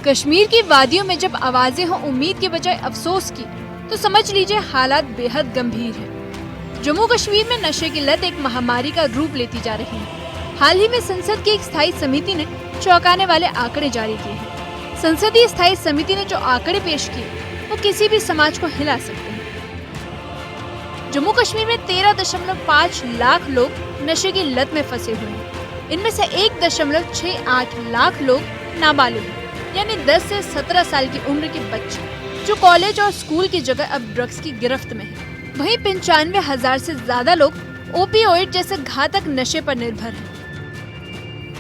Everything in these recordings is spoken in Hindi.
कश्मीर की वादियों में जब आवाजें हों उम्मीद के बजाय अफसोस की, तो समझ लीजिए हालात बेहद गंभीर हैं। जम्मू कश्मीर में नशे की लत एक महामारी का रूप लेती जा रही है। हाल ही में संसद की एक स्थायी समिति ने चौंकाने वाले आंकड़े जारी किए हैं। संसदीय स्थायी समिति ने जो आंकड़े पेश किए वो किसी भी समाज को हिला सकते हैं। जम्मू कश्मीर में 13.5 लाख लोग नशे की लत में फंसे हुए हैं। इनमें से 1.68 लाख लोग नाबालिग हैं, यानी 10 से 17 साल की उम्र के बच्चे जो कॉलेज और स्कूल की जगह अब ड्रग्स की गिरफ्त में हैं। वहीं 95,000 से ज्यादा लोग ओपियोइड जैसे घातक नशे पर निर्भर हैं।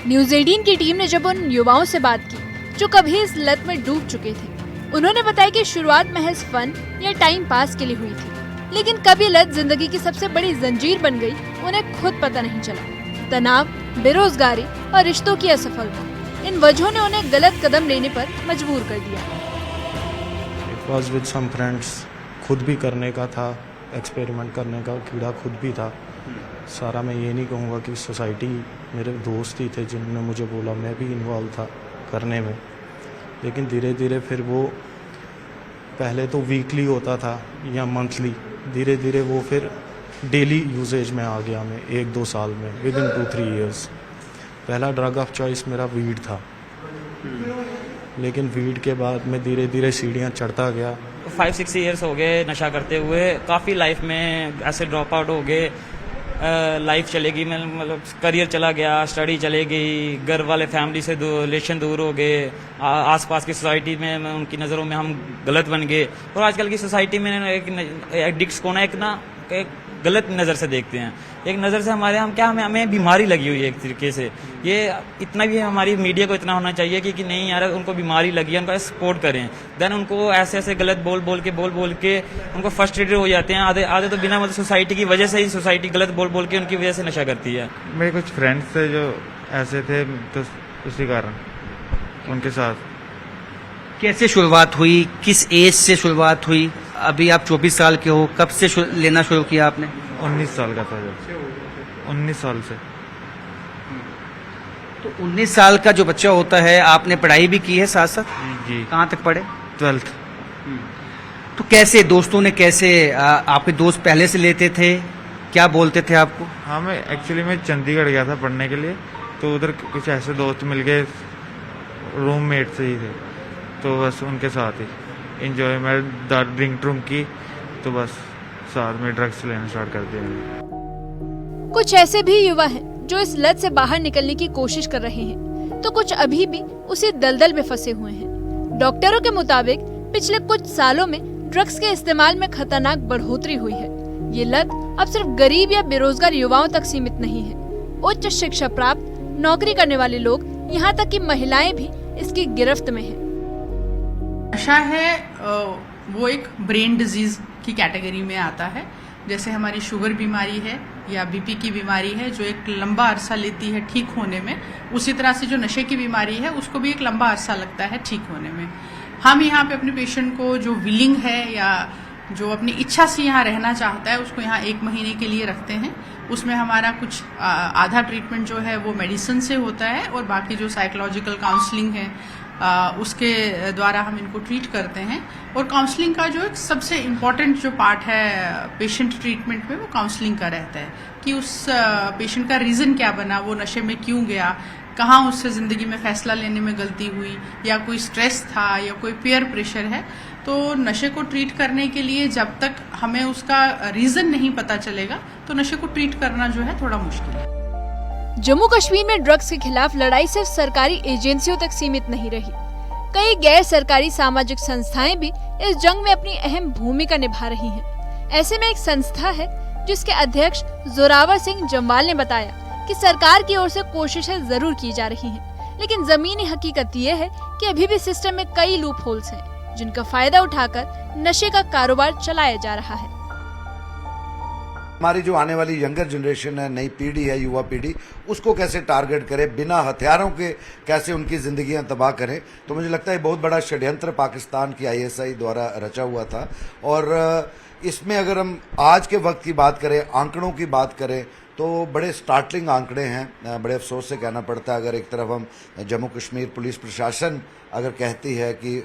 न्यूज 18 की टीम ने जब उन युवाओं से बात की जो कभी इस लत में डूब चुके थे, उन्होंने बताया कि शुरुआत महज फन या टाइम पास के लिए हुई थी, लेकिन कभी लत जिंदगी की सबसे बड़ी जंजीर बन गई, उन्हें खुद पता नहीं चला। तनाव, बेरोजगारी और रिश्तों की असफलता, इन वजहों ने उन्हें गलत कदम लेने पर मजबूर कर दिया। It was with some friends, खुद भी करने का था, एक्सपेरिमेंट करने का कीड़ा खुद भी था। सारा मैं ये नहीं कहूँगा कि सोसाइटी, मेरे दोस्त ही थे जिन्होंने मुझे बोला, मैं भी इन्वॉल्व था करने में। लेकिन धीरे धीरे फिर वो पहले तो वीकली होता था या मंथली, धीरे धीरे वो फिर डेली यूजेज में आ गया। मैं 1-2 साल में, विद इन 2-3 ईयर्स। पहला ड्रग ऑफ चॉइस मेरा वीड था, लेकिन वीड के बाद मैं धीरे धीरे सीढ़ियाँ चढ़ता गया। 5-6 ईयर्स हो गए नशा करते हुए। काफ़ी लाइफ में ऐसे ड्रॉप आउट हो गए। लाइफ चलेगी, मतलब करियर चला गया, स्टडी चले गई, घर वाले फैमिली से रिलेशन दूर हो गए, आसपास की सोसाइटी में उनकी नज़रों में हम गलत बन गए। और आजकल की सोसाइटी में एक एडिक्ट्स को ना एक गलत नज़र से देखते हैं। एक नज़र से हमें बीमारी लगी हुई है एक तरीके से। ये इतना भी हमारी मीडिया को इतना होना चाहिए कि नहीं यार, उनको बीमारी लगी है, उनका सपोर्ट करें। देन उनको ऐसे गलत बोल बोल के उनको फ्रस्ट्रेटेड हो जाते हैं। आधे तो बिना मतलब सोसाइटी की वजह से ही सोसाइटी गलत बोल के उनकी वजह से नशा करती है। मेरे कुछ फ्रेंड्स थे जो ऐसे थे, तो उसी कारण उनके साथ। कैसे शुरुआत हुई, किस एज से शुरुआत हुई? अभी आप 24 साल के हो, कब से लेना शुरू किया आपने? 19 साल का था जब, 19 साल से। तो 19 साल का जो बच्चा होता है, आपने पढ़ाई भी की है साथ साथ? जी। कहाँ तक पढ़े? 12th। तो कैसे दोस्तों ने आपके दोस्त पहले से लेते थे, क्या बोलते थे आपको? हाँ, मैं चंडीगढ़ गया था पढ़ने के लिए, तो उधर कुछ ऐसे दोस्त मिल गए, रूममेट से ही थे, तो बस उनके साथ ही इंजॉयमेंट ड्रिंक की, तो बस साथ में ड्रग्स लेना स्टार्ट कर दिया। कुछ ऐसे भी युवा हैं जो इस लत से बाहर निकलने की कोशिश कर रहे हैं, तो कुछ अभी भी उसी दलदल में फंसे हुए हैं। डॉक्टरों के मुताबिक पिछले कुछ सालों में ड्रग्स के इस्तेमाल में खतरनाक बढ़ोतरी हुई है। ये लत अब सिर्फ गरीब या बेरोजगार युवाओं तक सीमित नहीं है। उच्च शिक्षा प्राप्त, नौकरी करने वाले लोग, यहाँ तक कि महिलाएं भी इसकी गिरफ्त में हैं। नशा है वो एक ब्रेन डिजीज की कैटेगरी में आता है। जैसे हमारी शुगर बीमारी है या बीपी की बीमारी है जो एक लंबा अरसा लेती है ठीक होने में, उसी तरह से जो नशे की बीमारी है उसको भी एक लंबा अरसा लगता है ठीक होने में। हम यहाँ पे अपने पेशेंट को जो विलिंग है या जो अपनी इच्छा से यहाँ रहना चाहता है उसको यहाँ 1 महीने के लिए रखते हैं। उसमें हमारा कुछ आधा ट्रीटमेंट जो है वो मेडिसिन से होता है और बाकी जो साइकोलॉजिकल काउंसलिंग है उसके द्वारा हम इनको ट्रीट करते हैं। और काउंसलिंग का जो एक सबसे इम्पॉर्टेंट जो पार्ट है पेशेंट ट्रीटमेंट में, वो काउंसलिंग का रहता है कि उस पेशेंट का रीज़न क्या बना, वो नशे में क्यों गया, कहाँ उससे ज़िंदगी में फैसला लेने में गलती हुई, या कोई स्ट्रेस था या कोई पीयर प्रेशर है। तो नशे को ट्रीट करने के लिए जब तक हमें उसका रीज़न नहीं पता चलेगा तो नशे को ट्रीट करना जो है थोड़ा मुश्किल है। जम्मू कश्मीर में ड्रग्स के खिलाफ लड़ाई सिर्फ सरकारी एजेंसियों तक सीमित नहीं रही। कई गैर सरकारी सामाजिक संस्थाएं भी इस जंग में अपनी अहम भूमिका निभा रही हैं। ऐसे में एक संस्था है जिसके अध्यक्ष जोरावर सिंह जम्वाल ने बताया कि सरकार की ओर से कोशिशें जरूर की जा रही हैं, लेकिन जमीनी हकीकत ये है कि अभी भी सिस्टम में कई लूप होल्स हैं जिनका फायदा उठाकर नशे का कारोबार चलाया जा रहा है। हमारी जो आने वाली यंगर जनरेशन है, नई पीढ़ी है, युवा पीढ़ी, उसको कैसे टारगेट करें, बिना हथियारों के कैसे उनकी जिंदगियां तबाह करें। तो मुझे लगता है बहुत बड़ा षड्यंत्र पाकिस्तान की ISI द्वारा रचा हुआ था। और इसमें अगर हम आज के वक्त की बात करें, आंकड़ों की बात करें, तो बड़े स्टार्टलिंग आंकड़े हैं। बड़े अफसोस से कहना पड़ता है, अगर एक तरफ हम जम्मू कश्मीर पुलिस प्रशासन अगर कहती है कि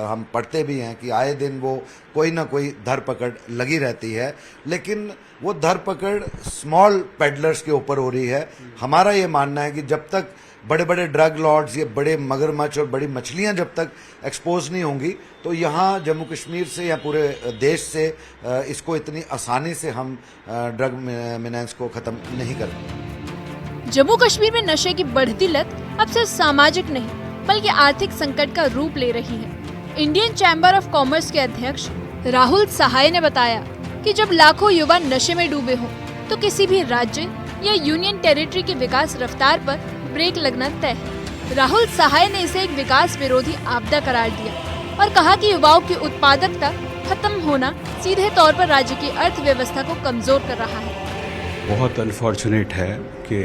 हम पढ़ते भी हैं कि आए दिन वो कोई ना कोई धरपकड़ लगी रहती है, लेकिन वो धरपकड़ स्मॉल पेडलर्स के ऊपर हो रही है। हमारा ये मानना है कि जब तक बड़े बड़े ड्रग लॉर्ड्स, ये बड़े मगरमच्छ और बड़ी मछलियां जब तक एक्सपोज नहीं होंगी, तो यहाँ जम्मू कश्मीर से या पूरे देश से इसको इतनी आसानी से हम ड्रग मिनेंस को ख़त्म नहीं कर पाएंगे। जम्मू कश्मीर में नशे की बढ़ती लत अब सिर्फ सामाजिक नहीं बल्कि आर्थिक संकट का रूप ले रही है। इंडियन चैम्बर ऑफ कॉमर्स के अध्यक्ष राहुल सहाय ने बताया कि जब लाखों युवा नशे में डूबे हों तो किसी भी राज्य या यूनियन टेरिटरी की विकास रफ्तार पर ब्रेक लगना तय है। राहुल सहाय ने इसे एक विकास विरोधी आपदा करार दिया और कहा कि युवाओं की उत्पादकता खत्म होना सीधे तौर पर राज्य की अर्थव्यवस्था को कमजोर कर रहा है। बहुत अनफॉर्चुनेट है कि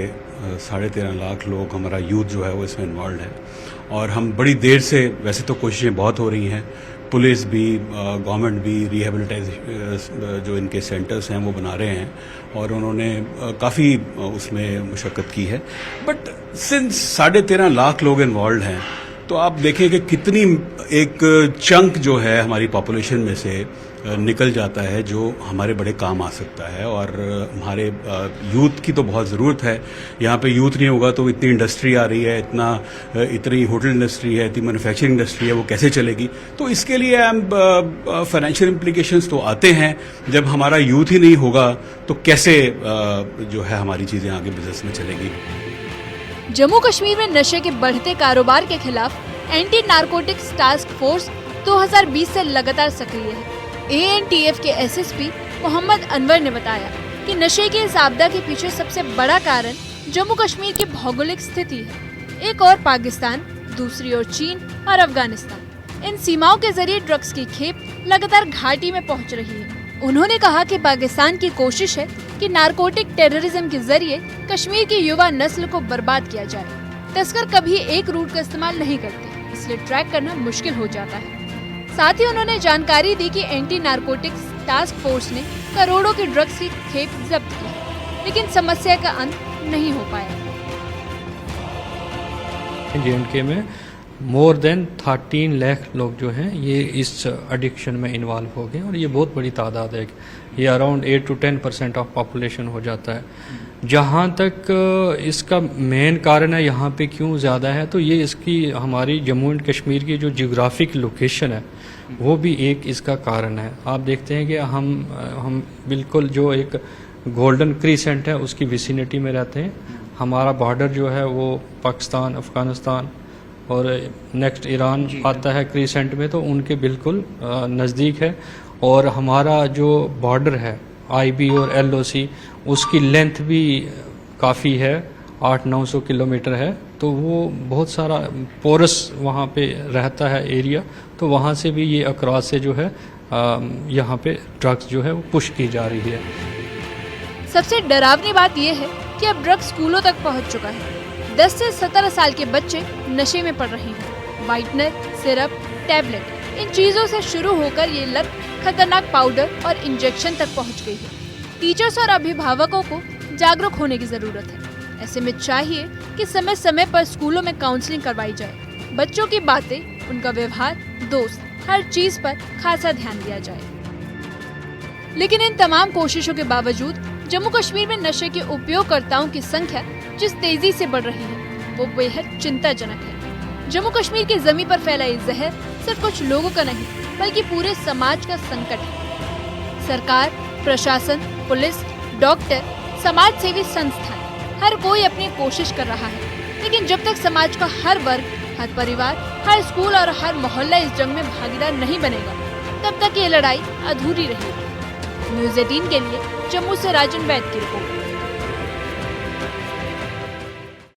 13.5 लाख लोग, हमारा यूथ जो है वो इसमें इन्वॉल्व है और हम बड़ी देर से, वैसे तो कोशिशें बहुत हो रही हैं, पुलिस भी, गवर्नमेंट भी रिहेबिलिटाइज जो इनके सेंटर्स हैं वो बना रहे हैं और उन्होंने काफ़ी उसमें मुशक्कत की है। बट सिंस 13.5 लाख लोग इन्वॉल्व हैं तो आप देखें कि कितनी एक चंक जो है हमारी पॉपुलेशन में से निकल जाता है जो हमारे बड़े काम आ सकता है। और हमारे यूथ की तो बहुत ज़रूरत है। यहाँ पे यूथ नहीं होगा तो इतनी इंडस्ट्री आ रही है, इतनी होटल इंडस्ट्री है, इतनी मैन्युफैक्चरिंग इंडस्ट्री है, वो कैसे चलेगी? तो इसके लिए फाइनेंशियल इम्प्लीकेशंस तो आते हैं। जब हमारा यूथ ही नहीं होगा तो कैसे जो है हमारी चीज़ें आगे बिजनेस में चलेगी? जम्मू कश्मीर में नशे के बढ़ते कारोबार के खिलाफ एंटी नारकोटिक्स टास्क फोर्स 2020 से लगातार सक्रिय है। ANTF के SSP मोहम्मद अनवर ने बताया कि नशे की इस आपदा के पीछे सबसे बड़ा कारण जम्मू कश्मीर की भौगोलिक स्थिति है। एक और पाकिस्तान, दूसरी ओर चीन और अफगानिस्तान। इन सीमाओं के जरिए ड्रग्स की खेप लगातार घाटी में पहुंच रही है। उन्होंने कहा कि पाकिस्तान की कोशिश है कि नारकोटिक टेररिज्म के जरिए कश्मीर की युवा नस्ल को बर्बाद किया जाए। तस्कर कभी एक रूट का इस्तेमाल नहीं करते, इसलिए ट्रैक करना मुश्किल हो जाता है। साथ ही उन्होंने जानकारी दी कि एंटी नारकोटिक्स टास्क फोर्स ने करोड़ों की ड्रग्स की खेप जब्त की, लेकिन समस्या का अंत नहीं हो पाया। J&K में मोर देन 13 लाख लोग जो हैं ये इस एडिक्शन में इन्वॉल्व हो गए और ये बहुत बड़ी तादाद है। ये अराउंड 8 to 10% ऑफ पॉपुलेशन हो जाता है। जहाँ तक इसका मेन कारण है यहाँ पे क्यों ज़्यादा है, तो ये इसकी हमारी जम्मू एंड कश्मीर की जो जियोग्राफिक लोकेशन है वो भी एक इसका कारण है। आप देखते हैं कि हम बिल्कुल जो एक गोल्डन क्रीसेंट है उसकी विसिनिटी में रहते हैं। हमारा बॉर्डर जो है वो पाकिस्तान, अफगानिस्तान और नेक्स्ट ईरान आता है क्रीसेंट में, तो उनके बिल्कुल नज़दीक है। और हमारा जो बॉर्डर है IB और LOC उसकी लेंथ भी काफ़ी है, 800-900 किलोमीटर है। तो वो बहुत सारा पोरस वहाँ पे रहता है एरिया, तो वहाँ से भी ये अक्रॉस से जो है यहाँ पे ड्रग्स जो है वो पुश की जा रही है। सबसे डरावनी बात यह है कि अब ड्रग्स स्कूलों तक पहुँच चुका है। 10 से 17 साल के बच्चे नशे में पड़ रहे हैं। व्हाइटनर, सिरप, टैबलेट, इन चीजों से शुरू होकर ये लत खतरनाक पाउडर और इंजेक्शन तक पहुंच गई है। टीचर्स और अभिभावकों को जागरूक होने की जरूरत है। ऐसे में चाहिए कि समय समय पर स्कूलों में काउंसलिंग करवाई जाए। बच्चों की बातें, उनका व्यवहार, दोस्त, हर चीज पर खासा ध्यान दिया जाए। लेकिन इन तमाम कोशिशों के बावजूद जम्मू कश्मीर में नशे के उपयोगकर्ताओं की संख्या जिस तेजी से बढ़ रही है वो बेहद चिंताजनक है। जम्मू कश्मीर की जमीन पर फैला ये जहर सिर्फ कुछ लोगों का नहीं बल्कि पूरे समाज का संकट है। सरकार, प्रशासन, पुलिस, डॉक्टर, समाज सेवी संस्थान, हर कोई अपनी कोशिश कर रहा है। लेकिन जब तक समाज का हर वर्ग, हर परिवार, हर स्कूल और हर मोहल्ला इस जंग में भागीदार नहीं बनेगा, तब तक ये लड़ाई अधूरी रहेगी। न्यूज़ 18 के लिए जम्मू से राजन वैद की रिपोर्ट।